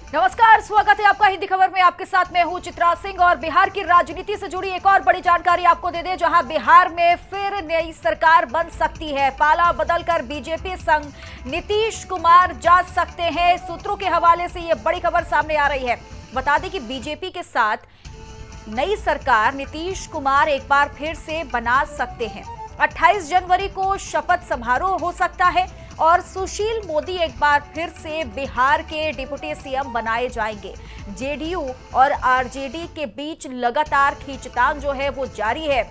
नमस्कार, स्वागत है आपका हिंदी खबर में। आपके साथ मैं हूं चित्रा सिंह और बिहार की राजनीति से जुड़ी एक और बड़ी जानकारी आपको दे दें, जहां बिहार में फिर नई सरकार बन सकती है। पाला बदलकर बीजेपी संग नीतीश कुमार जा सकते हैं। सूत्रों के हवाले से यह बड़ी खबर सामने आ रही है। बता दें कि बीजेपी के साथ नई सरकार नीतीश कुमार एक बार फिर से बना सकते हैं। 28 जनवरी को शपथ समारोह हो सकता है और सुशील मोदी एक बार फिर से बिहार के डिप्टी सीएम बनाए जाएंगे। जेडीयू और आरजेडी के बीच लगातार खींचतान जो है वो जारी है।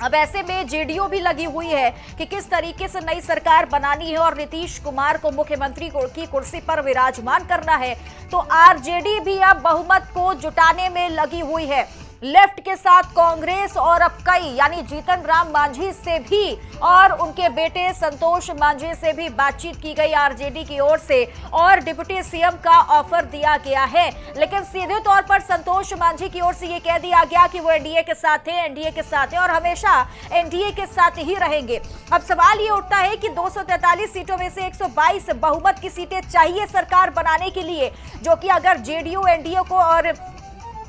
अब ऐसे में जेडीयू भी लगी हुई है कि किस तरीके से नई सरकार बनानी है और नीतीश कुमार को मुख्यमंत्री की कुर्सी पर विराजमान करना है। तो आरजेडी भी अब बहुमत को जुटाने में लगी हुई है। लेफ्ट के साथ कांग्रेस और अब कई यानी जीतन राम मांझी से भी और उनके बेटे संतोष मांझी से भी बातचीत की गई आरजेडी की ओर से और डिप्टी सीएम का ऑफर दिया गया है। लेकिन सीधे तौर पर संतोष मांझी की ओर से ये कह दिया गया कि वो एनडीए के साथ है, एनडीए के साथ है और हमेशा एनडीए के साथ ही रहेंगे। अब सवाल ये उठता है कि 243 सीटों में से 122 बहुमत की सीटें चाहिए सरकार बनाने के लिए, जो कि अगर जेडीयू एनडीए को और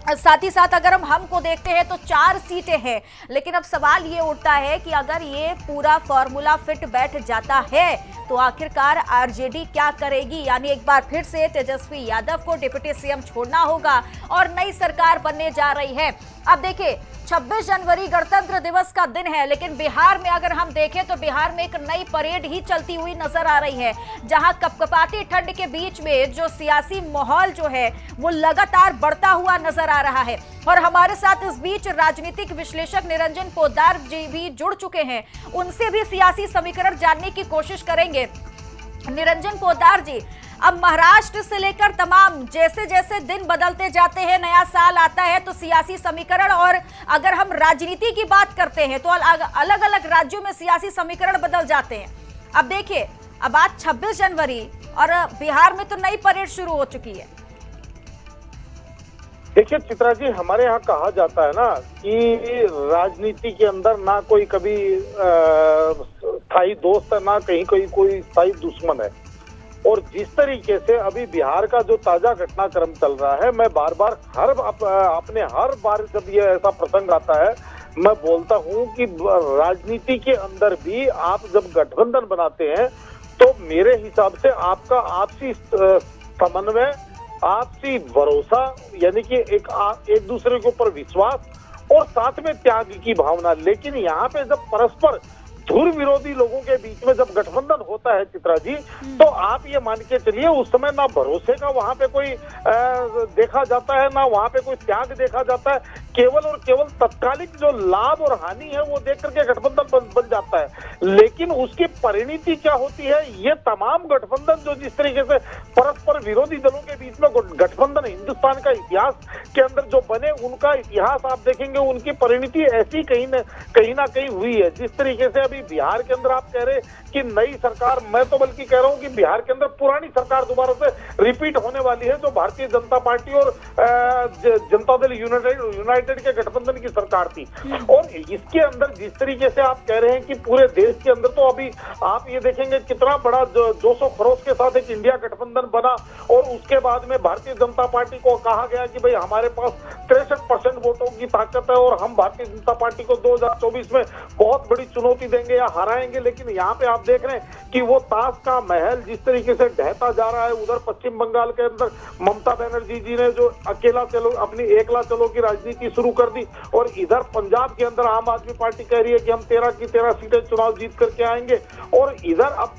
साथ ही साथ अगर हम को देखते हैं तो 4 सीटें हैं। लेकिन अब सवाल ये उठता है कि अगर ये पूरा फॉर्मूला फिट बैठ जाता है तो आखिरकार आरजेडी क्या करेगी। यानी एक बार फिर से तेजस्वी यादव को डिप्टी सीएम छोड़ना होगा और नई सरकार बनने जा रही है। अब देखिए, 26 जनवरी गणतंत्र दिवस का दिन है, लेकिन बिहार में अगर हम देखें तो बिहार में एक नई परेड ही चलती हुई नजर आ रही है, जहां कपकपाती ठंड के बीच में जो सियासी माहौल जो है वो लगातार बढ़ता हुआ नजर आ रहा है। और हमारे साथ इस बीच राजनीतिक विश्लेषक निरंजन पोद्दार जी भी जुड़ चुके हैं। उनसे भी सियासी समीकरण जानने की कोशिश करेंगे। निरंजन पोद्दार जी, अब महाराष्ट्र से लेकर तमाम जैसे जैसे दिन बदलते जाते हैं, नया साल आता है तो सियासी समीकरण, और अगर हम राजनीति की बात करते हैं तो अलग अलग राज्यों में सियासी समीकरण बदल जाते हैं। अब देखिए, अब आज 26 जनवरी और बिहार में तो नई परेड शुरू हो चुकी है। देखिए चित्रा जी, हमारे यहाँ कहा जाता है ना कि राजनीति के अंदर ना कोई कभी स्थायी दोस्त है, ना कहीं कोई स्थायी दुश्मन है। और जिस तरीके से अभी बिहार का जो ताजा घटनाक्रम चल रहा है, मैं बार बार अपने हर बार जब ये ऐसा प्रसंग आता है मैं बोलता हूँ कि राजनीति के अंदर भी आप जब गठबंधन बनाते हैं तो मेरे हिसाब से आपका आपसी समन्वय, आपसी भरोसा, यानी कि एक दूसरे के ऊपर विश्वास और साथ में त्याग की भावना। लेकिन यहाँ पे जब परस्पर धुर विरोधी लोगों के बीच में जब गठबंधन होता है चित्रा जी, तो आप ये मान के चलिए उस समय ना भरोसे का वहां पे कोई देखा जाता है, ना वहां पे कोई त्याग देखा जाता है। केवल और केवल तत्कालिक जो लाभ और हानि है वो देख करके गठबंधन बन जाता है। लेकिन उसकी परिणति क्या होती है, ये तमाम गठबंधन जो जिस तरीके से परस्पर विरोधी दलों के बीच में गठबंधन हिंदुस्तान का इतिहास के अंदर जो बने, उनका इतिहास आप देखेंगे, उनकी परिणति ऐसी कहीं ना कहीं हुई है। जिस तरीके से अभी बिहार के अंदर आप कह रहे कि नई सरकार, मैं तो बल्कि कह रहा हूं कि बिहार के अंदर पुरानी सरकार दोबारा से रिपीट होने वाली है, जो भारतीय जनता पार्टी और जनता दल यूनाइटेड के गठबंधन की सरकार थी। और इसके अंदर जिस तरीके से आप कह रहे हैं कि पूरे देश के अंदर, तो अभी आप ये देखेंगे कितना बड़ा 200 खरोच के साथ एक इंडिया गठबंधन बना और उसके बाद में भारतीय जनता पार्टी को कहा गया कि भाई हमारे पास 63% वोटों की ताकत है और हम भारतीय जनता पार्टी को 2024 में बहुत बड़ी चुनौती देंगे या हराएंगे। लेकिन यहाँ पे आप देख रहे हैं कि वो ताश का महल जिस तरीके से ढहता जा रहा है। उधर पश्चिम बंगाल के अंदर ममता बनर्जी जी ने जो अपनी एकला चलो की राजनीति शुरू कर दी, और इधर पंजाब के अंदर आम आदमी पार्टी कह रही है कि हम 13 की 13 सीटें चुनाव जीत करके आएंगे। और इधर अब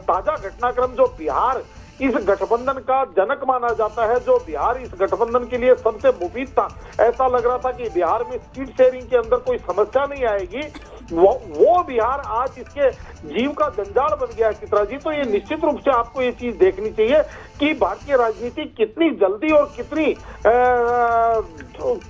ताजा घटनाक्रम जो बिहार इस गठबंधन का जनक माना जाता है, जो बिहार इस गठबंधन के लिए सबसे मुफीद था। ऐसा लग रहा था कि बिहार में सीट शेयरिंग के अंदर कोई समस्या नहीं आएगी, वो बिहार आज इसके जीव का जंजाल बन गया है चित्रा जी। तो ये निश्चित रूप से आपको ये चीज देखनी चाहिए कि भारतीय राजनीति कितनी जल्दी और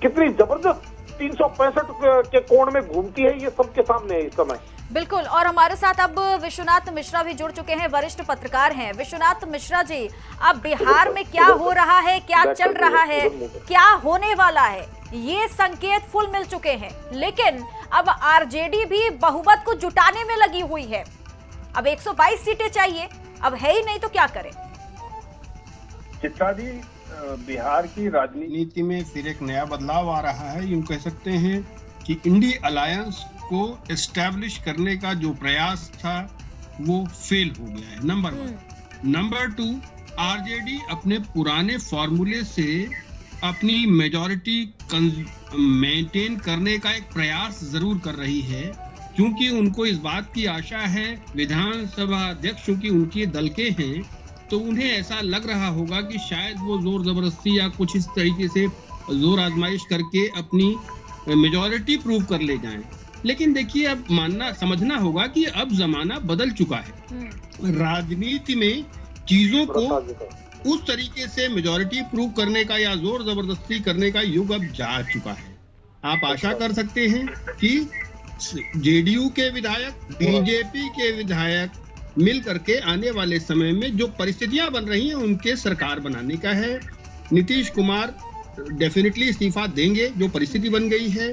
कितनी जबरदस्त 365 के कोण में घूमती है, ये सबके सामने है इस समय। बिल्कुल, और हमारे साथ अब विश्वनाथ मिश्रा भी जुड़ चुके हैं, वरिष्ठ पत्रकार हैं। विश्वनाथ मिश्रा जी, अब बिहार में क्या हो रहा है, क्या चल रहा है, क्या होने वाला है, ये संकेत फुल मिल चुके हैं। लेकिन अब आरजेडी भी बहुमत को जुटाने में लगी हुई है। अब 122 सीटें चाहिए, अब है ही नहीं तो क्या करें। चित्रा जी, बिहार की राजनीति में फिर एक नया बदलाव आ रहा है। यूं कह सकते हैं कि इंडी अलायंस को एस्टैब्लिश करने का जो प्रयास था वो फेल हो गया है, नंबर 1। नंबर 2, आरजेडी अपने पुराने फॉर्मूले से अपनी मेजॉरिटी मेंटेन करने का एक प्रयास जरूर कर रही है, क्योंकि उनको इस बात की आशा है, विधानसभा अध्यक्ष क्योंकि उनके दल के हैं, तो उन्हें ऐसा लग रहा होगा कि शायद वो जोर जबरदस्ती या कुछ इस तरीके से जोर आजमाइश करके अपनी मेजॉरिटी प्रूव कर ले जाएं। लेकिन देखिए, अब मानना समझना होगा कि अब जमाना बदल चुका है। राजनीति में चीजों को उस तरीके से मेजॉरिटी प्रूव करने का या जोर जबरदस्ती करने का युग अब जा चुका है। आप आशा कर सकते हैं कि जेडीयू के विधायक, बीजेपी के विधायक मिल करके आने वाले समय में जो परिस्थितियां बन रही हैं उनके सरकार बनाने का है। नीतीश कुमार डेफिनेटली इस्तीफा देंगे जो परिस्थिति बन गई है।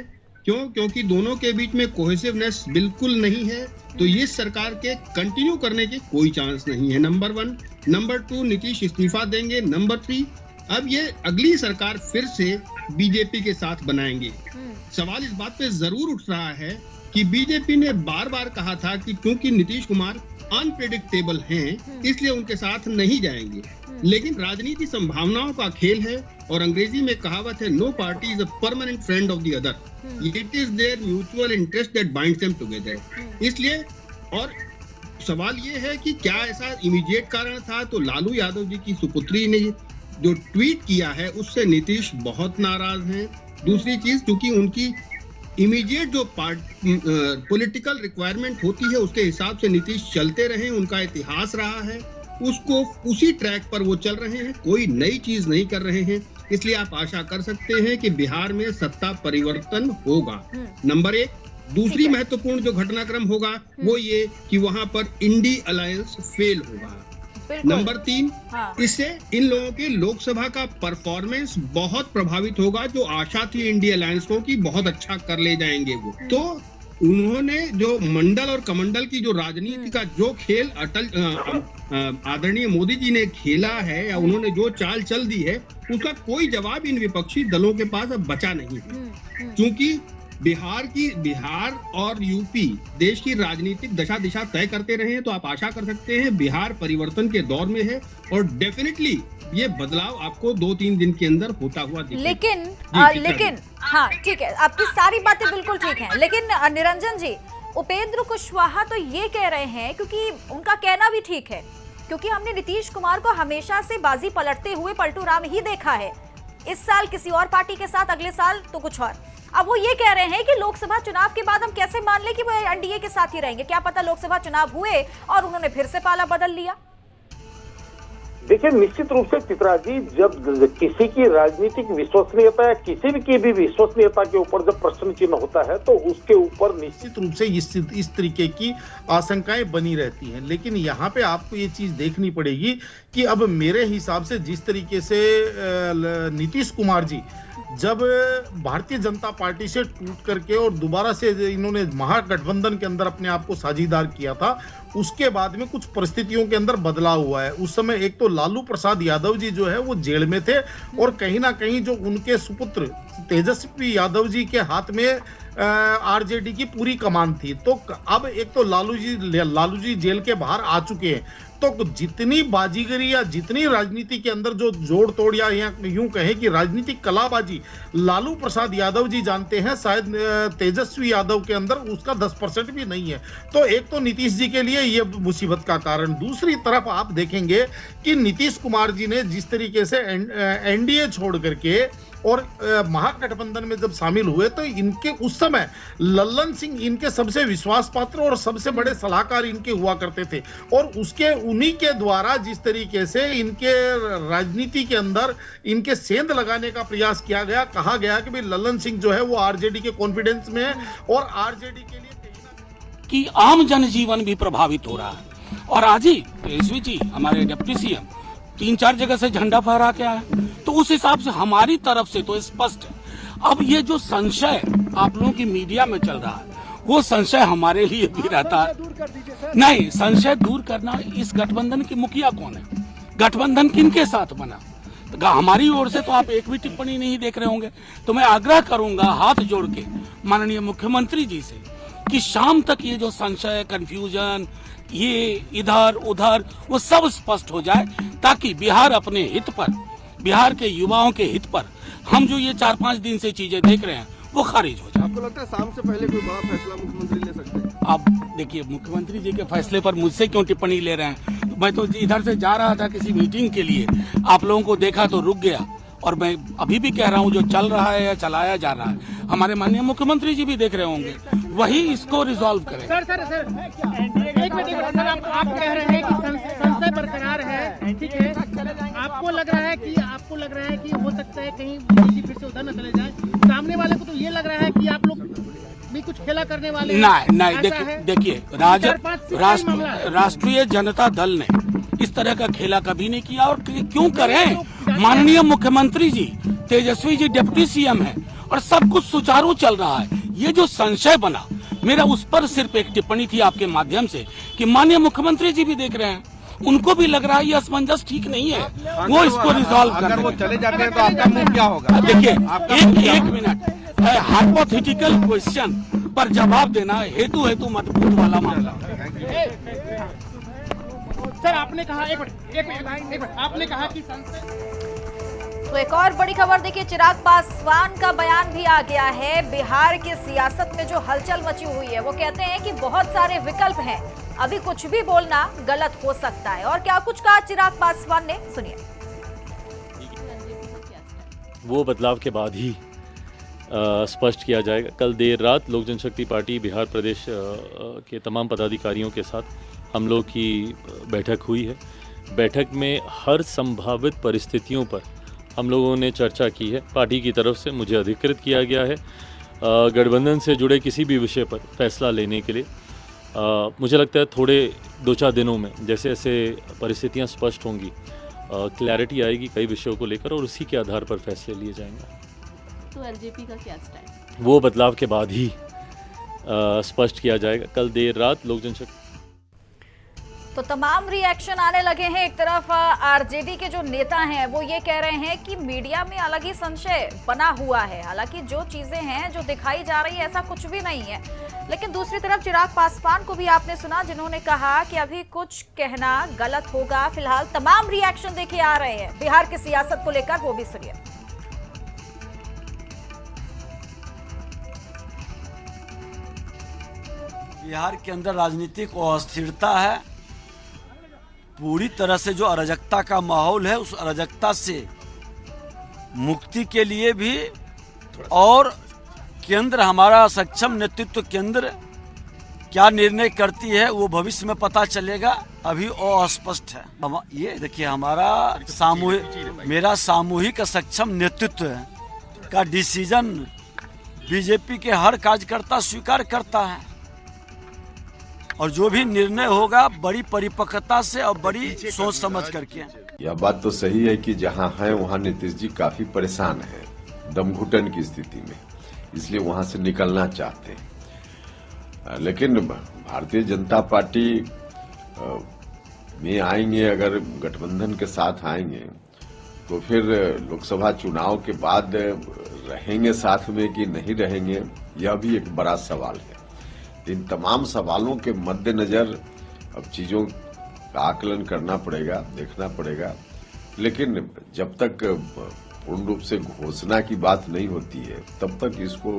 क्यों? क्योंकि दोनों के बीच में कोहेसिवनेस बिल्कुल नहीं है, तो ये सरकार के कंटिन्यू करने के कोई चांस नहीं है, नंबर 1। नंबर 2, नीतीश इस्तीफा देंगे। नंबर 3, अब ये अगली सरकार फिर से बीजेपी के साथ बनाएंगे। सवाल इस बात पे जरूर उठ रहा है कि बीजेपी ने बार बार कहा था कि क्योंकि नीतीश कुमार अनप्रेडिक्टेबल हैं, इसलिए उनके साथ नहीं जाएंगे। लेकिन राजनीति संभावनाओं का खेल है और अंग्रेजी में कहावत है, no party is a permanent friend of the other, it is their mutual interest that binds them together. इसलिए, और सवाल ये है कि क्या ऐसा इमीडिएट कारण था? तो लालू यादव जी की सुपुत्री ने जो ट्वीट किया है उससे नीतीश बहुत नाराज हैं। दूसरी चीज, क्योंकि उनकी इमीडिएट जो पॉलिटिकल रिक्वायरमेंट होती है उसके हिसाब से नीतीश चलते रहे, उनका इतिहास रहा है, उसको उसी ट्रैक पर वो चल रहे हैं, कोई नई चीज नहीं कर रहे हैं। इसलिए आप आशा कर सकते हैं कि बिहार में सत्ता परिवर्तन होगा, नंबर 1। दूसरी महत्वपूर्ण जो घटनाक्रम होगा वो ये कि वहां पर इंडी अलायंस फेल होगा। नंबर 3, इससे इन लोगों के लोकसभा का परफॉर्मेंस बहुत प्रभावित होगा। जो आशा थी इंडी अलायंस को कि बहुत अच्छा कर ले जाएंगे वो, तो उन्होंने जो मंडल और कमंडल की जो राजनीति का जो खेल आदरणीय मोदी जी ने खेला है या उन्होंने जो चाल चल दी है, उसका कोई जवाब इन विपक्षी दलों के पास अब बचा नहीं है। क्योंकि बिहार और यूपी देश की राजनीतिक दशा दिशा तय करते रहे हैं, तो आप आशा कर सकते हैं बिहार परिवर्तन के दौर में है और डेफिनेटली ये बदलाव आपको 2-3 दिन के अंदर होता हुआ दिखेगा। लेकिन हाँ, ठीक है, आपकी सारी बातें बिल्कुल ठीक हैं, लेकिन निरंजन जी, उपेंद्र कुशवाहा तो ये कह रहे हैं, क्योंकि उनका कहना भी ठीक है, क्योंकि हमने नीतीश कुमार को हमेशा से बाजी पलटते हुए पलटू राम ही देखा है। इस साल किसी और पार्टी के साथ, अगले साल तो कुछ और। अब वो ये कह रहे हैं कि लोकसभा चुनाव के बाद हम कैसे मान लें कि वो एनडीए के साथ ही रहेंगे? क्या पता लोकसभा चुनाव हुए और उन्होंने फिर से पाला बदल लिया। देखिए, निश्चित रूप से चित्रा जी, जब किसी की राजनीतिक विश्वसनीयता या किसी की भी विश्वसनीयता के ऊपर जब प्रश्न चिन्ह होता है तो उसके ऊपर निश्चित रूप से इस तरीके की आशंकाएं बनी रहती हैं। लेकिन यहाँ पे आपको ये चीज देखनी पड़ेगी कि अब मेरे हिसाब से जिस तरीके से नीतीश कुमार जी जब भारतीय जनता पार्टी से टूट करके और दोबारा से इन्होंने महागठबंधन के अंदर अपने आप को साझीदार किया था, उसके बाद में कुछ परिस्थितियों के अंदर बदलाव हुआ है। उस समय एक तो लालू प्रसाद यादव जी जो है वो जेल में थे और कहीं ना कहीं जो उनके सुपुत्र तेजस्वी यादव जी के हाथ में आरजेडी की पूरी कमान थी। तो अब एक तो लालू जी जेल के बाहर आ चुके हैं, तो जितनी बाजीगरी या जितनी राजनीति के अंदर जो जोड़ तोड़ या यूं कहे कि राजनीतिक कलाबाजी लालू प्रसाद यादव जी जानते हैं, शायद तेजस्वी यादव के अंदर उसका 10% भी नहीं है। तो एक तो नीतीश जी के लिए ये मुसीबत का कारण। दूसरी तरफ आप देखेंगे कि नीतीश कुमार जी ने जिस तरीके से एनडीए छोड़ करके और महागठबंधन में जब शामिल हुए, तो इनके उस समय लल्लन सिंह इनके सबसे विश्वास पात्र और सबसे बड़े सलाहकार इनके हुआ करते थे, और उसके उन्हीं के द्वारा जिस तरीके से इनके राजनीति के अंदर इनके सेंध लगाने का प्रयास किया गया, कहा गया कि भाई लल्लन सिंह जो है वो आरजेडी के कॉन्फिडेंस में है और आरजेडी के लिए कि आम जनजीवन भी प्रभावित हो रहा है। और आज ही तेजस्वी जी हमारे डिप्टी सीएम 3-4 जगह से झंडा फहरा के आए, तो उस हिसाब से हमारी तरफ से तो स्पष्ट है। अब ये जो संशय आप लोगों की मीडिया में चल रहा है, वो संशय हमारे लिए भी रहता है। नहीं, संशय दूर करना, इस गठबंधन की मुखिया कौन है, गठबंधन किनके साथ बना, हमारी ओर से तो आप एक भी टिप्पणी नहीं देख रहे होंगे। तो मैं आग्रह करूंगा हाथ जोड़ के माननीय मुख्यमंत्री जी से कि शाम तक ये जो संशय, कंफ्यूजन, ये इधर उधर, वो सब स्पष्ट हो जाए, ताकि बिहार अपने हित पर, बिहार के युवाओं के हित पर हम जो ये 4-5 दिन से चीजें देख रहे हैं वो खारिज हो जाए। आपको लगता है शाम से पहले कोई बड़ा फैसला मुख्यमंत्री ले सकते हैं? अब देखिए, मुख्यमंत्री जी के फैसले पर मुझसे क्यों टिप्पणी ले रहे हैं? मैं तो इधर से जा रहा था किसी मीटिंग के लिए, आप लोगों को देखा तो रुक गया, और मैं अभी भी कह रहा हूं जो चल रहा है या चलाया जा रहा है, हमारे माननीय मुख्यमंत्री जी भी देख रहे होंगे, वही इसको रिजॉल्व करें। सर एक मिनट सर, आप कह रहे हैं कि संशय बरकरार है, ठीक है, आपको लग रहा है कि हो सकता है कहीं बीजेपी फिर से उधर न चले जाए, सामने वाले को तो ये लग रहा है कि आप लोग भी कुछ खेला करने वाले हैं। नहीं, देखिए राष्ट्रीय जनता दल ने इस तरह का खेला कभी नहीं किया, और क्यों करें? माननीय मुख्यमंत्री जी, तेजस्वी जी डिप्टी सीएम है और सब कुछ सुचारू चल रहा है। ये जो संशय बना, मेरा उस पर सिर्फ एक टिप्पणी थी आपके माध्यम से कि माननीय मुख्यमंत्री जी भी देख रहे हैं, उनको भी लग रहा है ये असमंजस ठीक नहीं है, वो इसको रिजॉल्व कर। अगर वो चले जाते हैं तो आपका मुंह क्या होगा? देखिए, एक मिनट, हाइपोथेटिकल क्वेश्चन पर जवाब देना हेतु मतभेद वाला मामला। सर आपने कहा एक मिनट, आपने कहा कि तो एक और बड़ी खबर देखिए, चिराग पासवान का बयान भी आ गया है। बिहार की सियासत में जो हलचल मची हुई है, वो कहते हैं कि बहुत सारे विकल्प हैं, अभी कुछ भी बोलना गलत हो सकता है। और क्या कुछ कहा चिराग पासवान ने, सुनिए। वो बदलाव के बाद ही स्पष्ट किया जाएगा। कल देर रात लोक जनशक्ति पार्टी बिहार प्रदेश के तमाम पदाधिकारियों के साथ हम लोग की बैठक हुई है। बैठक में हर संभावित परिस्थितियों पर हम लोगों ने चर्चा की है। पार्टी की तरफ से मुझे अधिकृत किया गया है गठबंधन से जुड़े किसी भी विषय पर फैसला लेने के लिए। मुझे लगता है थोड़े 2-4 दिनों में जैसे जैसे परिस्थितियां स्पष्ट होंगी, क्लैरिटी आएगी कई विषयों को लेकर, और उसी के आधार पर फैसले लिए जाएंगे। तो एलजेपी का क्या स्टैंड? वो बदलाव के बाद ही स्पष्ट किया जाएगा। कल देर रात लोक जनशक्ति। तो तमाम रिएक्शन आने लगे हैं। एक तरफ आरजेडी के जो नेता हैं वो ये कह रहे हैं कि मीडिया में अलग ही संशय बना हुआ है, हालांकि जो चीजें हैं जो दिखाई जा रही है ऐसा कुछ भी नहीं है। लेकिन दूसरी तरफ चिराग पासवान को भी आपने सुना, जिन्होंने कहा कि अभी कुछ कहना गलत होगा। फिलहाल तमाम रिएक्शन देखिए आ रहे हैं बिहार की सियासत को लेकर, वो भी सुनिए। बिहार के अंदर राजनीतिक अस्थिरता है, पूरी तरह से जो अराजकता का माहौल है, उस अराजकता से मुक्ति के लिए भी, और केंद्र हमारा सक्षम नेतृत्व केंद्र क्या निर्णय करती है वो भविष्य में पता चलेगा, अभी अस्पष्ट है। ये देखिए, मेरा सामूहिक सक्षम नेतृत्व का डिसीजन बीजेपी के हर कार्यकर्ता स्वीकार करता है, और जो भी निर्णय होगा बड़ी परिपक्वता से और बड़ी सोच समझ करके। यह बात तो सही है कि जहां है वहां नीतीश जी काफी परेशान हैं, दमघुटन की स्थिति में, इसलिए वहां से निकलना चाहते हैं। लेकिन भारतीय जनता पार्टी में आएंगे, अगर गठबंधन के साथ आएंगे तो फिर लोकसभा चुनाव के बाद रहेंगे साथ में कि नहीं रहेंगे, यह भी एक बड़ा सवाल है। इन तमाम सवालों के मद्देनजर अब चीजों का आकलन करना पड़ेगा, देखना पड़ेगा। लेकिन जब तक पूर्ण रूप से घोषणा की बात नहीं होती है, तब तक इसको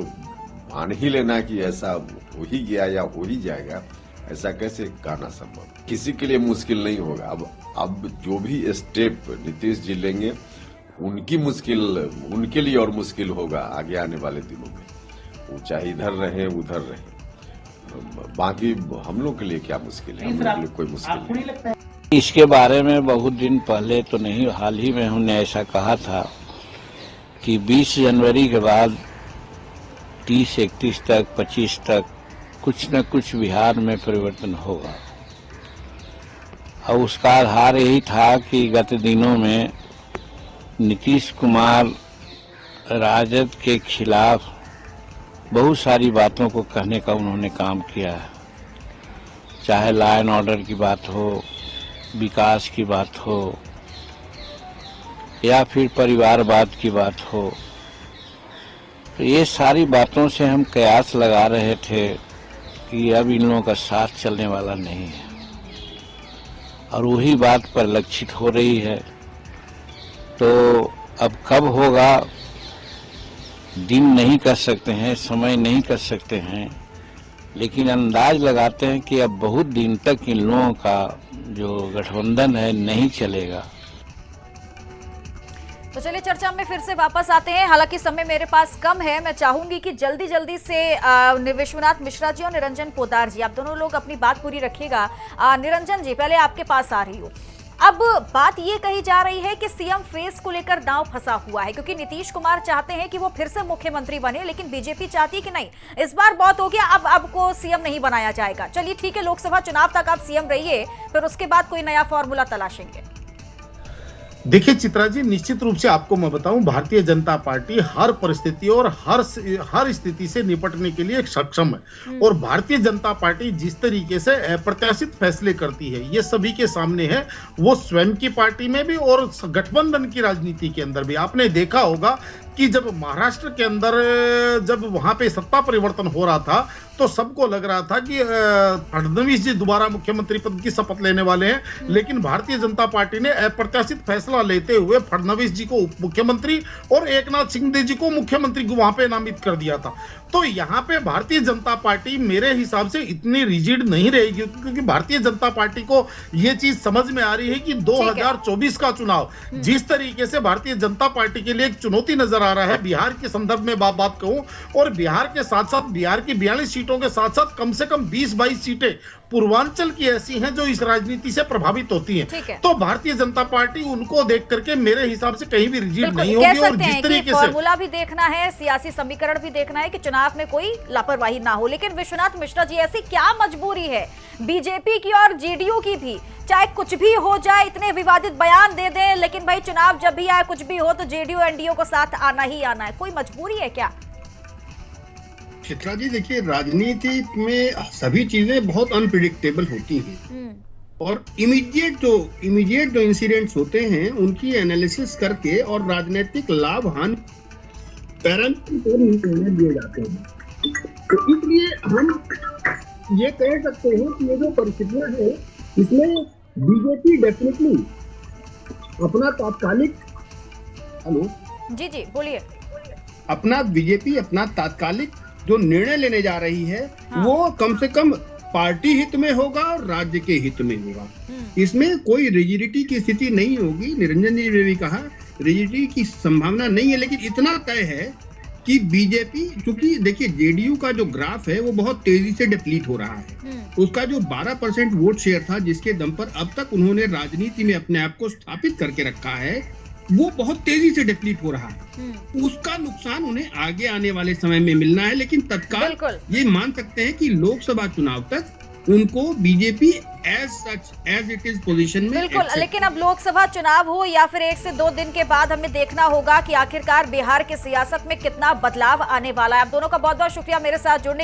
मान ही लेना कि ऐसा हो ही गया या हो ही जाएगा, ऐसा कैसे कहना संभव? किसी के लिए मुश्किल नहीं होगा। अब जो भी स्टेप नीतीश जी लेंगे, उनकी मुश्किल उनके लिए और मुश्किल होगा आगे आने वाले दिनों में। वो चाहे इधर रहे उधर रहे, बाकी हम लोग के लिए क्या मुश्किल है? हम लोग के लिए कोई मुश्किल नहीं। इसके बारे में बहुत दिन पहले तो नहीं, हाल ही में हमने ऐसा कहा था कि 20 जनवरी के बाद 30, 31 तक, 25 तक कुछ न कुछ बिहार में परिवर्तन होगा। और उसका आधार यही था कि गत दिनों में नीतीश कुमार राजद के खिलाफ बहुत सारी बातों को कहने का उन्होंने काम किया है, चाहे लॉ एंड ऑर्डर की बात हो, विकास की बात हो, या फिर परिवारवाद की बात हो, तो ये सारी बातों से हम कयास लगा रहे थे कि अब इन लोगों का साथ चलने वाला नहीं है, और वही बात परिलक्षित हो रही है। तो अब कब होगा दिन नहीं कर सकते हैं, समय नहीं कर सकते हैं, लेकिन अंदाज लगाते हैं कि अब बहुत दिन तक इन लोगों का जो गठबंधन है नहीं चलेगा। तो चलिए चर्चा में फिर से वापस आते हैं। हालांकि समय मेरे पास कम है, मैं चाहूंगी कि जल्दी जल्दी से विश्वनाथ मिश्रा जी और निरंजन पोद्दार जी, आप दोनों लोग अपनी बात पूरी रखिएगा। निरंजन जी, पहले आपके पास आ रही हूँ। अब बात ये कही जा रही है कि सीएम फेस को लेकर दांव फंसा हुआ है, क्योंकि नीतीश कुमार चाहते हैं कि वो फिर से मुख्यमंत्री बने, लेकिन बीजेपी चाहती है कि नहीं, इस बार बहुत हो गया, अब को सीएम नहीं बनाया जाएगा। चलिए ठीक है, लोकसभा चुनाव तक आप सीएम रहिए, फिर उसके बाद कोई नया फॉर्मूला तलाशेंगे। देखिए चित्रा जी, निश्चित रूप से आपको मैं बताऊं, भारतीय जनता पार्टी हर परिस्थिति और हर स्थिति से निपटने के लिए सक्षम है। और भारतीय जनता पार्टी जिस तरीके से अप्रत्याशित फैसले करती है, ये सभी के सामने है, वो स्वयं की पार्टी में भी और गठबंधन की राजनीति के अंदर भी। आपने देखा होगा कि जब महाराष्ट्र के अंदर जब वहां पे सत्ता परिवर्तन हो रहा था, तो सबको लग रहा था कि फडणवीस जी दोबारा मुख्यमंत्री पद की शपथ लेने वाले हैं, लेकिन भारतीय जनता पार्टी ने अप्रत्याशित फैसला लेते हुए फडणवीस जी को उप मुख्यमंत्री और एकनाथ शिंदे जी को मुख्यमंत्री वहां पे नामित कर दिया था। तो यहाँ पे भारतीय जनता पार्टी मेरे हिसाब से इतनी रिजिड नहीं रहेगी, क्योंकि भारतीय जनता पार्टी को ये चीज समझ में आ रही है कि 2024 का चुनाव जिस तरीके से भारतीय जनता पार्टी के लिए एक चुनौती नजर आ रहा है, बिहार के संदर्भ में बात कहूं, और बिहार के साथ साथ बिहार की 42 सीटों के साथ साथ कम से कम 20-22 सीटें पूर्वांचल की ऐसी हैं जो इस राजनीति से प्रभावित होती हैं। तो भारतीय जनता पार्टी उनको देख करके मेरे हिसाब से कहीं भी रिजिड नहीं होगी। और जिस तरीके से फॉर्मूला भी देखना है, सियासी समीकरण भी देखना है कि चुनाव में कोई लापरवाही ना हो। लेकिन विश्वनाथ मिश्रा जी, ऐसी क्या मजबूरी है बीजेपी की और जेडीयू की भी, चाहे कुछ भी हो जाए, इतने विवादित बयान दे दें, लेकिन भाई चुनाव जब भी आए, कुछ भी हो, तो जेडीयू एनडीए को साथ आना ही आना है। कोई मजबूरी है क्या? चित्रा जी देखिए, राजनीति में सभी चीजें बहुत अनप्रिडिक्टेबल होती हैं, और इमीडिएट जो इंसिडेंट्स होते हैं उनकी एनालिसिस करके और राजनीतिक लाभ हानि पैरेंट पर निर्णय दिए जाते हैं। तो इसलिए हम ये कह सकते हैं कि ये जो परिस्थितियां हैं, इसमें बीजेपी डेफिनेटली अपना तात्कालिक जी बोलिए, बीजेपी अपना तात्कालिक जो निर्णय लेने जा रही है, वो कम से कम पार्टी हित में होगा और राज्य के हित में होगा। इसमें कोई रिजिडिटी की स्थिति नहीं होगी। निरंजन जी ने भी कहा रिजिडिटी की संभावना नहीं है, लेकिन इतना तय है कि बीजेपी, क्योंकि देखिए जेडीयू का जो ग्राफ है वो बहुत तेजी से डिप्लीट हो रहा है। उसका जो 12% वोट शेयर था, जिसके दम पर अब तक उन्होंने राजनीति में अपने आप को स्थापित करके रखा है, वो बहुत तेजी से डिप्लीट हो रहा है। उसका नुकसान उन्हें आगे आने वाले समय में मिलना है, लेकिन तत्काल ये मान सकते हैं कि लोकसभा चुनाव तक उनको BJP as it is position में। बिल्कुल, लेकिन अब लोकसभा चुनाव हो या फिर 1 से 2 दिन के बाद हमें देखना होगा कि आखिरकार बिहार की सियासत में कितना बदलाव आने वाला है। आप दोनों का बहुत बहुत शुक्रिया मेरे साथ जुड़ने के